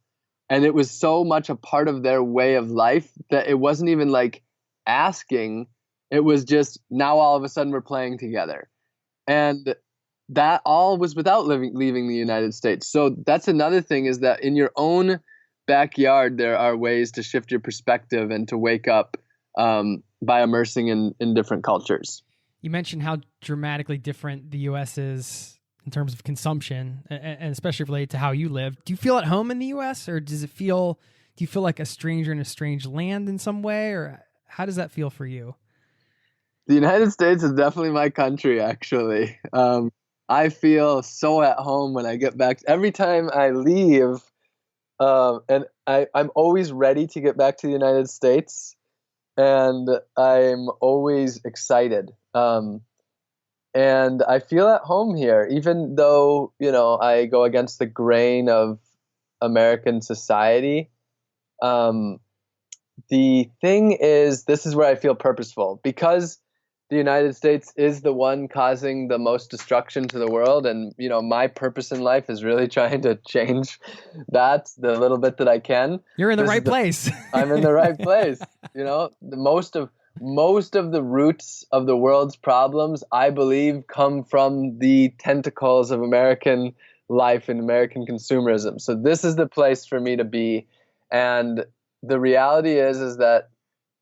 And it was so much a part of their way of life that it wasn't even like asking. It was just now all of a sudden we're playing together. And that all was without leaving the United States. So that's another thing, is that in your own backyard, there are ways to shift your perspective and to wake up by immersing in different cultures. You mentioned how dramatically different the U.S. is in terms of consumption, and especially related to how you live. Do you feel at home in the U.S., or do you feel like a stranger in a strange land in some way, or how does that feel for you? The United States is definitely my country, actually. I feel so at home when I get back. Every time I leave, and I'm always ready to get back to the United States, and I'm always excited. And I feel at home here, even though, I go against the grain of American society. The thing is, this is where I feel purposeful, because the United States is the one causing the most destruction to the world. And, my purpose in life is really trying to change that the little bit that I can. You're in the right place. I'm in the right place. The most of the roots of the world's problems, I believe, come from the tentacles of American life and American consumerism. So this is the place for me to be. And the reality is that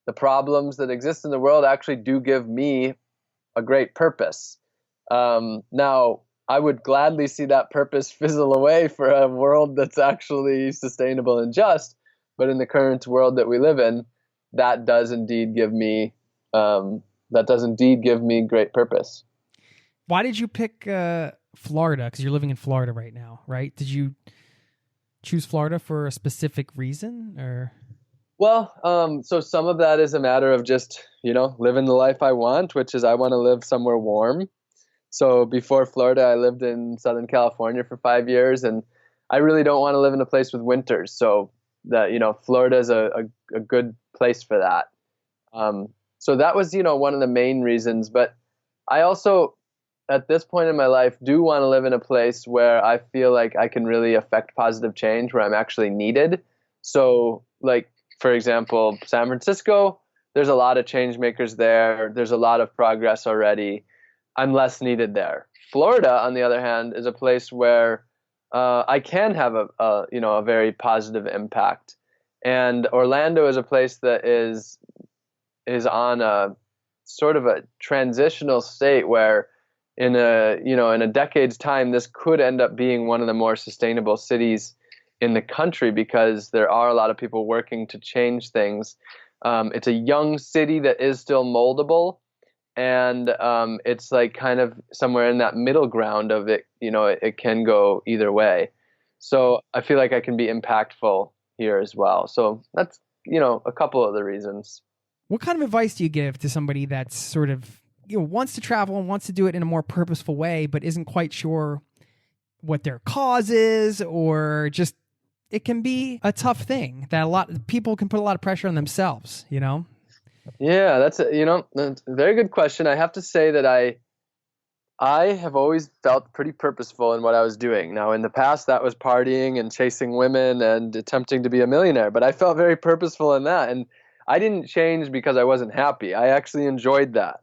the problems that exist in the world actually do give me a great purpose. Now, I would gladly see that purpose fizzle away for a world that's actually sustainable and just. But in the current world that we live in, that does indeed give me great purpose. Why did you pick Florida? Because you're living in Florida right now, right? Did you choose Florida for a specific reason, or? Well, so some of that is a matter of just, living the life I want, which is I want to live somewhere warm. So before Florida, I lived in Southern California for 5 years, and I really don't want to live in a place with winters. So that, Florida is a good place for that. So that was, one of the main reasons. But I also, at this point in my life, do want to live in a place where I feel like I can really affect positive change, where I'm actually needed. So, like, for example, San Francisco, there's a lot of change makers there. There's a lot of progress already. I'm less needed there. Florida, on the other hand, is a place where I can have a very positive impact. And Orlando is a place that is on a sort of a transitional state where in a decade's time, this could end up being one of the more sustainable cities in the country, because there are a lot of people working to change things. It's a young city that is still moldable, and it's like kind of somewhere in that middle ground of it. It can go either way. So I feel like I can be impactful here as well. So that's, a couple of the reasons. What kind of advice do you give to somebody that's sort of, wants to travel and wants to do it in a more purposeful way, but isn't quite sure what their cause is, or just, it can be a tough thing that a lot of people can put a lot of pressure on themselves, Yeah, that's a very good question. I have to say that I have always felt pretty purposeful in what I was doing. Now, in the past, that was partying and chasing women and attempting to be a millionaire, but I felt very purposeful in that. And I didn't change because I wasn't happy. I actually enjoyed that.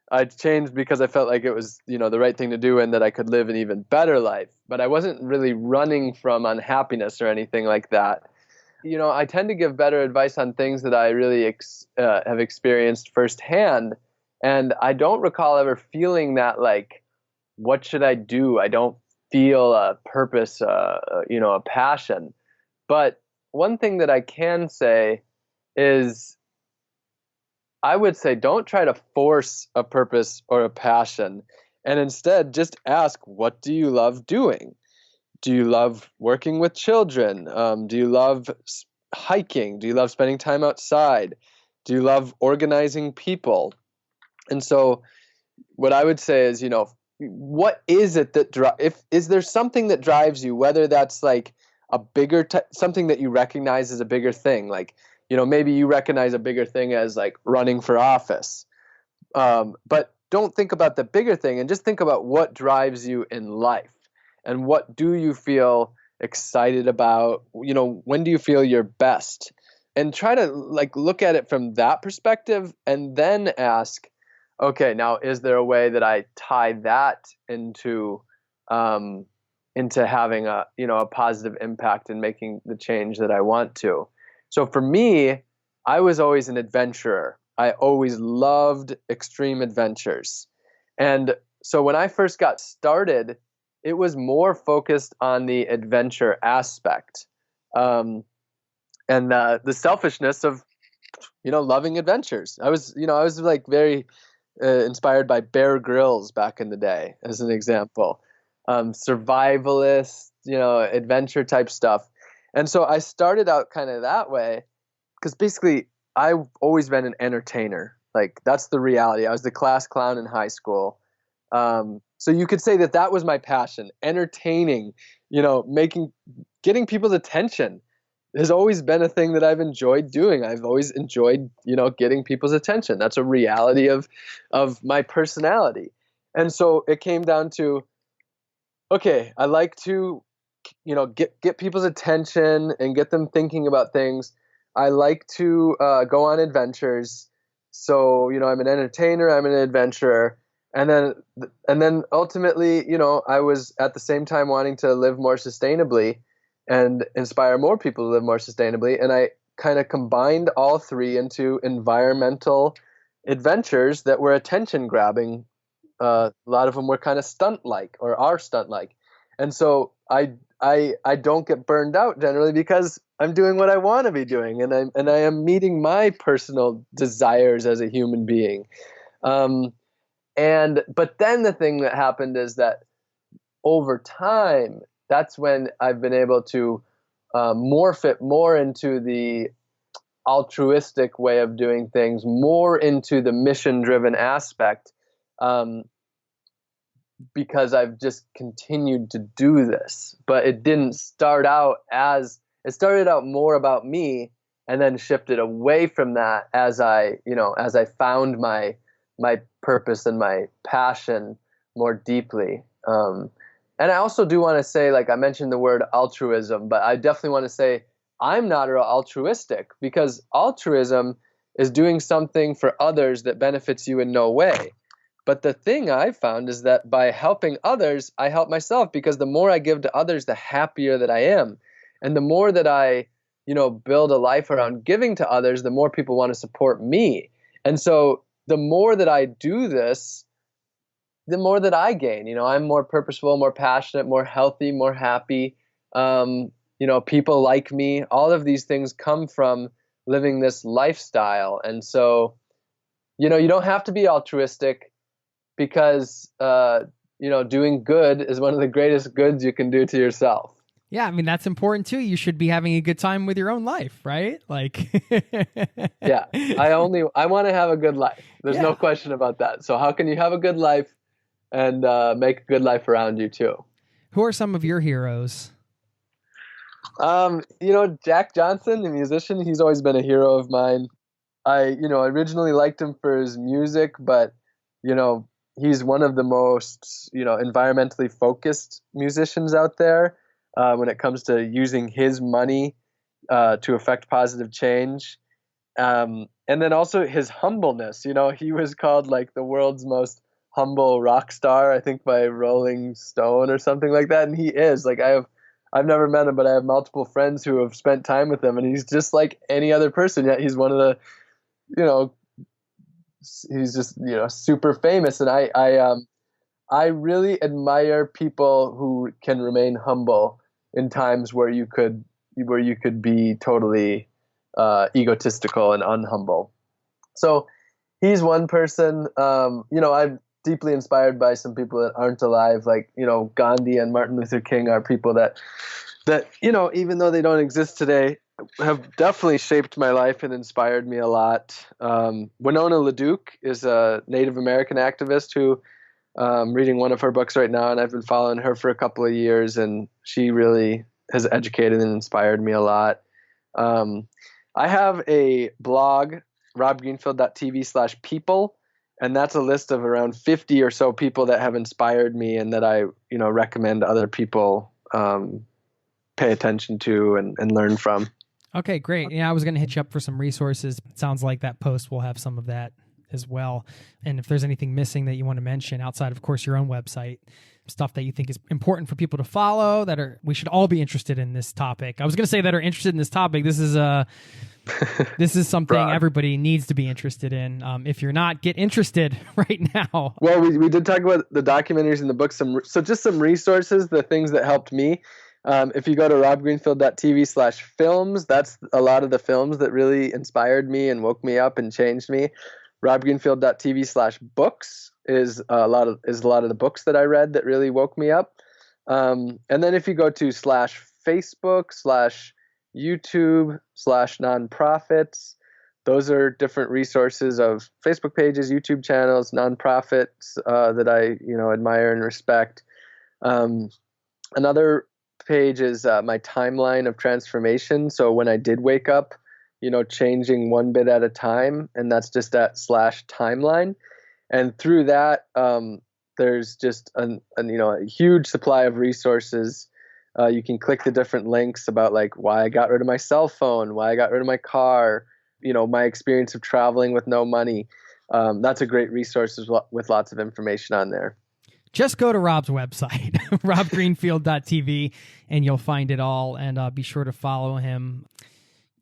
I changed because I felt like it was, the right thing to do, and that I could live an even better life. But I wasn't really running from unhappiness or anything like that. I tend to give better advice on things that I really have experienced firsthand. And I don't recall ever feeling that, like, what should I do? I don't feel a purpose, a passion. But one thing that I can say is, I would say, don't try to force a purpose or a passion, and instead just ask, what do you love doing? Do you love working with children? Do you love hiking? Do you love spending time outside? Do you love organizing people? And so what I would say is, what is it that is there something that drives you, whether that's like a bigger something that you recognize as a bigger thing, like, maybe you recognize a bigger thing as like running for office. But don't think about the bigger thing, and just think about what drives you in life, and what do you feel excited about? When do you feel your best? and try to like look at it from that perspective, and then ask, okay, now is there a way that I tie that into having a positive impact and making the change that I want to. So for me, I was always an adventurer. I always loved extreme adventures. And so when I first got started, it was more focused on the adventure aspect, and the selfishness of, loving adventures. I was like very inspired by Bear Grylls back in the day, as an example. Survivalist, adventure type stuff. And so I started out kind of that way because basically I've always been an entertainer. Like, that's the reality. I was the class clown in high school. So you could say that was my passion, entertaining, getting people's attention has always been a thing that I've enjoyed doing. I've always enjoyed, getting people's attention. That's a reality of my personality. And so it came down to, okay, I like to, get people's attention and get them thinking about things. I like to go on adventures. So, I'm an entertainer, I'm an adventurer. And then ultimately, I was at the same time wanting to live more sustainably and inspire more people to live more sustainably. And I kind of combined all three into environmental adventures that were attention grabbing. A lot of them were kind of stunt-like, or are stunt-like. And so I don't get burned out generally because I'm doing what I want to be doing, and I am meeting my personal desires as a human being. But then the thing that happened is that over time, that's when I've been able to morph it more into the altruistic way of doing things, more into the mission-driven aspect, because I've just continued to do this. But it didn't start out it started out more about me, and then shifted away from that as I found my purpose and my passion more deeply. And I also do want to say, like I mentioned the word altruism, but I definitely want to say I'm not altruistic, because altruism is doing something for others that benefits you in no way. But the thing I found is that by helping others, I help myself, because the more I give to others, the happier that I am. And the more that I, build a life around giving to others, the more people want to support me. And so the more that I do this, the more that I gain. I'm more purposeful, more passionate, more healthy, more happy. People like me. All of these things come from living this lifestyle. And so, you don't have to be altruistic, because, doing good is one of the greatest goods you can do to yourself. Yeah, I mean, that's important too. You should be having a good time with your own life, right? Like, yeah, I want to have a good life. There's no question about that. So how can you have a good life and make a good life around you too? Who are some of your heroes? Jack Johnson, the musician, he's always been a hero of mine. I originally liked him for his music, but, he's one of the most, environmentally focused musicians out there when it comes to using his money to affect positive change. And then also his humbleness. He was called like the world's most humble rock star, I think, by Rolling Stone or something like that. And he is. Like, I've never met him, but I have multiple friends who have spent time with him, and he's just like any other person. Yet he's one of the, he's just, super famous. And I really admire people who can remain humble in times where you could be totally egotistical and unhumble. So he's one person. I'm deeply inspired by some people that aren't alive, like, Gandhi and Martin Luther King are people that, even though they don't exist today, have definitely shaped my life and inspired me a lot. Winona LaDuke is a Native American activist who I'm reading one of her books right now, and I've been following her for a couple of years, and she really has educated and inspired me a lot. I have a blog, robgreenfield.tv/people, and that's a list of around 50 or so people that have inspired me and that I, recommend other people pay attention to and learn from. Okay, great. Yeah, I was going to hit you up for some resources. It sounds like that post will have some of that as well. And if there's anything missing that you want to mention outside, of course, your own website, stuff that you think is important for people to follow, we should all be interested in this topic. I was going to say that are interested in this topic. This is something everybody needs to be interested in. If you're not, get interested right now. Well, we did talk about the documentaries and the books. So just some resources, the things that helped me. If you go to robgreenfield.tv/films, that's a lot of the films that really inspired me and woke me up and changed me. robgreenfield.tv/books is a lot of the books that I read that really woke me up. And then if you go to /Facebook/YouTube/nonprofits, those are different resources of Facebook pages, YouTube channels, nonprofits that I admire and respect. Another page is my timeline of transformation. So when I did wake up, changing one bit at a time, and that's just that /timeline. And through that, there's just a huge supply of resources. You can click the different links about like why I got rid of my cell phone, why I got rid of my car, my experience of traveling with no money. That's a great resource with lots of information on there. Just go to Rob's website, robgreenfield.tv, and you'll find it all. And be sure to follow him.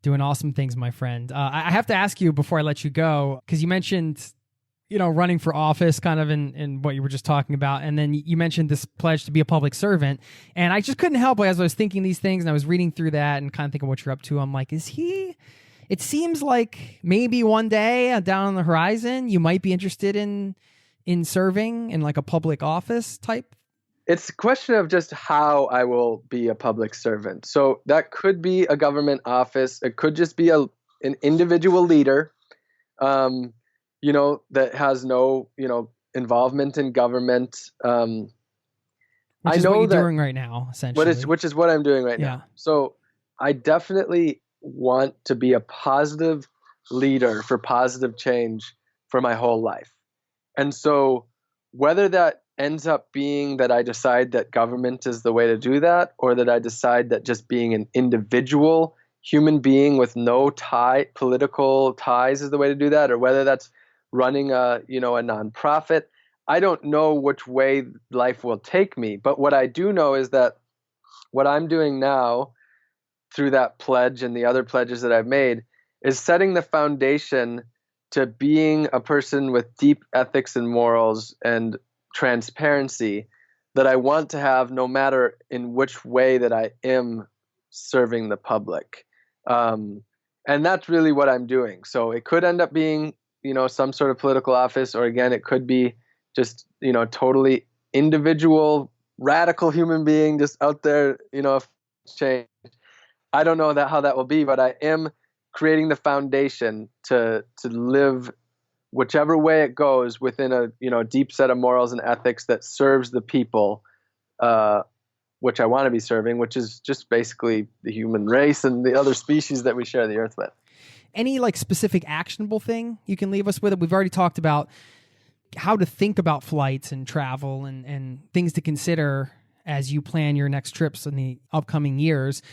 Doing awesome things, my friend. I have to ask you before I let you go, because you mentioned, running for office kind of in what you were just talking about. And then you mentioned this pledge to be a public servant. And I just couldn't help, as I was thinking these things and I was reading through that and kind of thinking what you're up to. I'm like, it seems like maybe one day down on the horizon, you might be interested in serving in like a public office type. It's a question of just how I will be a public servant. So that could be a government office. It could just be an individual leader, that has no, involvement in government. Which is what you're doing right now, essentially. Which is what I'm doing right now. So I definitely want to be a positive leader for positive change for my whole life. And so whether that ends up being that I decide that government is the way to do that, or that I decide that just being an individual human being with no political ties is the way to do that, or whether that's running a nonprofit, I don't know which way life will take me. But what I do know is that what I'm doing now through that pledge and the other pledges that I've made is setting the foundation to being a person with deep ethics and morals and transparency that I want to have no matter in which way that I am serving the public. And that's really what I'm doing. So it could end up being, some sort of political office, or again, it could be just, totally individual, radical human being just out there, change. I don't know how that will be, but I am creating the foundation to live whichever way it goes within a deep set of morals and ethics that serves the people, which I want to be serving, which is just basically the human race and the other species that we share the earth with. Any like specific actionable thing you can leave us with? We've already talked about how to think about flights and travel and things to consider as you plan your next trips in the upcoming years,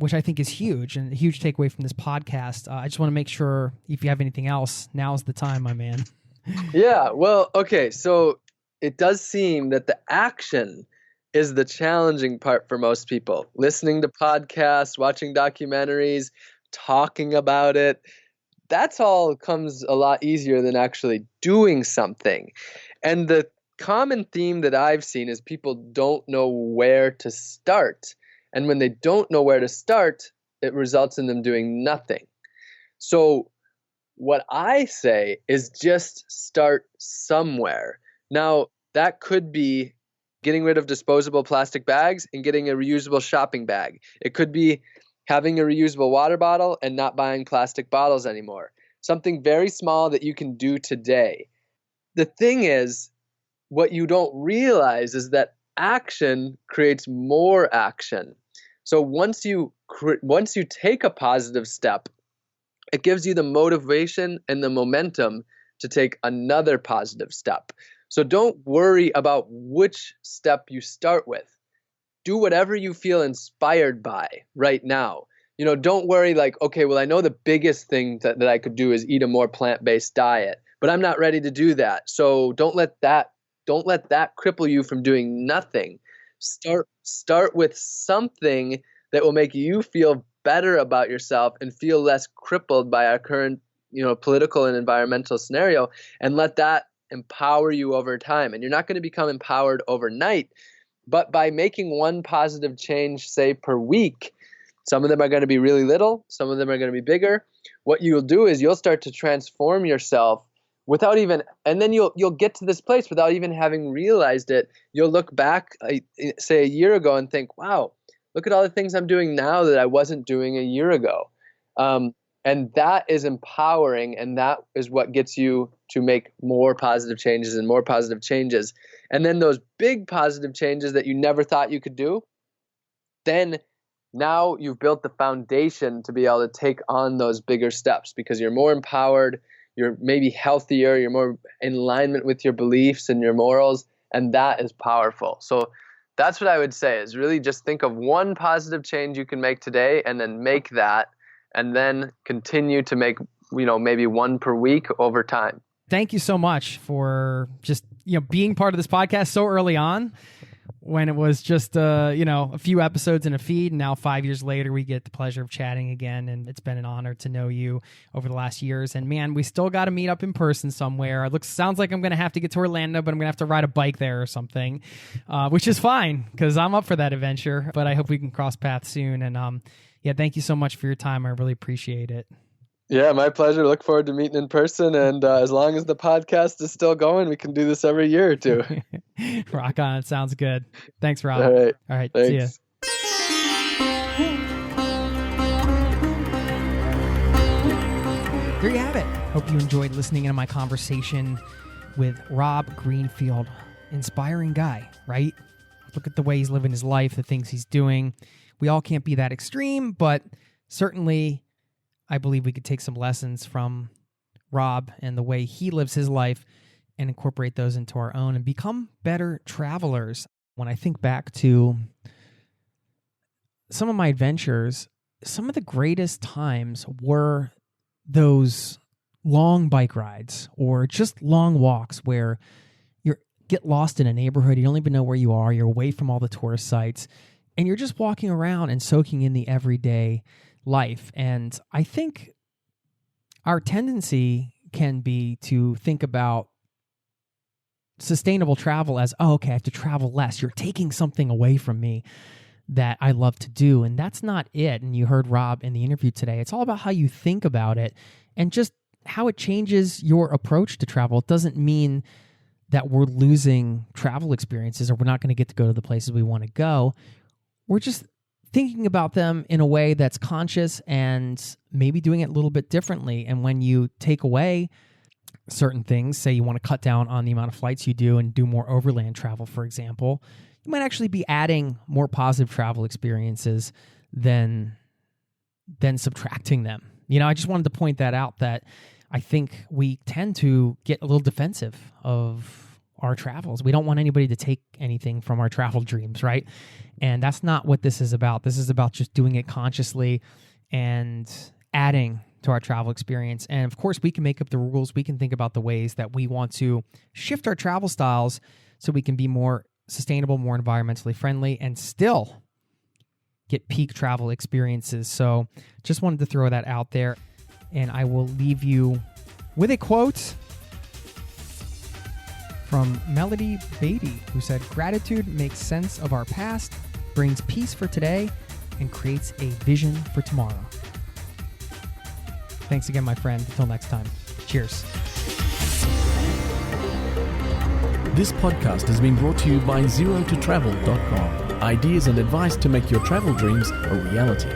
which I think is huge and a huge takeaway from this podcast. I just want to make sure if you have anything else, now's the time, my man. Yeah, well, okay. So it does seem that the action is the challenging part for most people. Listening to podcasts, watching documentaries, talking about it, that's all comes a lot easier than actually doing something. And the common theme that I've seen is people don't know where to start. And when they don't know where to start, it results in them doing nothing. So what I say is just start somewhere. Now, that could be getting rid of disposable plastic bags and getting a reusable shopping bag. It could be having a reusable water bottle and not buying plastic bottles anymore. Something very small that you can do today. The thing is, what you don't realize is that action creates more action. So once you take a positive step, it gives you the motivation and the momentum to take another positive step. So don't worry about which step you start with. Do whatever you feel inspired by right now. don't worry like, okay, well, I know the biggest thing that I could do is eat a more plant-based diet, but I'm not ready to do that. So don't let that cripple you from doing nothing. Start with something that will make you feel better about yourself and feel less crippled by our current, political and environmental scenario, and let that empower you over time. And you're not going to become empowered overnight, but by making one positive change, say per week, some of them are going to be really little, some of them are going to be bigger. What you'll do is you'll start to transform yourself without even, and then you'll get to this place without even having realized it. You'll look back, say a year ago, and think, wow, look at all the things I'm doing now that I wasn't doing a year ago. And that is empowering, and that is what gets you to make more positive changes and more positive changes. And then those big positive changes that you never thought you could do, then now you've built the foundation to be able to take on those bigger steps because you're more empowered, you're maybe healthier, you're more in alignment with your beliefs and your morals, and that is powerful. So that's what I would say is really just think of one positive change you can make today and then make that, and then continue to make, maybe one per week over time. Thank you so much for just, being part of this podcast so early on when it was just, a few episodes in a feed. And now 5 years later, we get the pleasure of chatting again. And it's been an honor to know you over the last years. And man, we still got to meet up in person somewhere. Sounds like I'm going to have to get to Orlando, but I'm going to have to ride a bike there or something, which is fine because I'm up for that adventure. But I hope we can cross paths soon. And thank you so much for your time. I really appreciate it. Yeah, my pleasure. Look forward to meeting in person. And as long as the podcast is still going, we can do this every year or two. Rock on. It sounds good. Thanks, Rob. All right. All right. Thanks. See ya. There you have it. Hope you enjoyed listening to my conversation with Rob Greenfield. Inspiring guy, right? Look at the way he's living his life, the things he's doing. We all can't be that extreme, but certainly I believe we could take some lessons from Rob and the way he lives his life and incorporate those into our own and become better travelers. When I think back to some of my adventures, some of the greatest times were those long bike rides or just long walks where you get lost in a neighborhood, you don't even know where you are, you're away from all the tourist sites, and you're just walking around and soaking in the everyday life. And I think our tendency can be to think about sustainable travel as, oh, okay, I have to travel less. You're taking something away from me that I love to do. And that's not it. And you heard Rob in the interview today. It's all about how you think about it and just how it changes your approach to travel. It doesn't mean that we're losing travel experiences or we're not going to get to go to the places we want to go. We're just thinking about them in a way that's conscious and maybe doing it a little bit differently. And when you take away certain things, say you want to cut down on the amount of flights you do and do more overland travel, for example, you might actually be adding more positive travel experiences than subtracting them. I just wanted to point that out, that I think we tend to get a little defensive of our travels. We don't want anybody to take anything from our travel dreams, right? And that's not what this is about. This is about just doing it consciously and adding to our travel experience. And of course, we can make up the rules. We can think about the ways that we want to shift our travel styles so we can be more sustainable, more environmentally friendly, and still get peak travel experiences. So just wanted to throw that out there. And I will leave you with a quote from Melody Beatty, who said, "Gratitude makes sense of our past, brings peace for today, and creates a vision for tomorrow." Thanks again, my friend. Until next time. Cheers. This podcast has been brought to you by zerototravel.com. Ideas and advice to make your travel dreams a reality.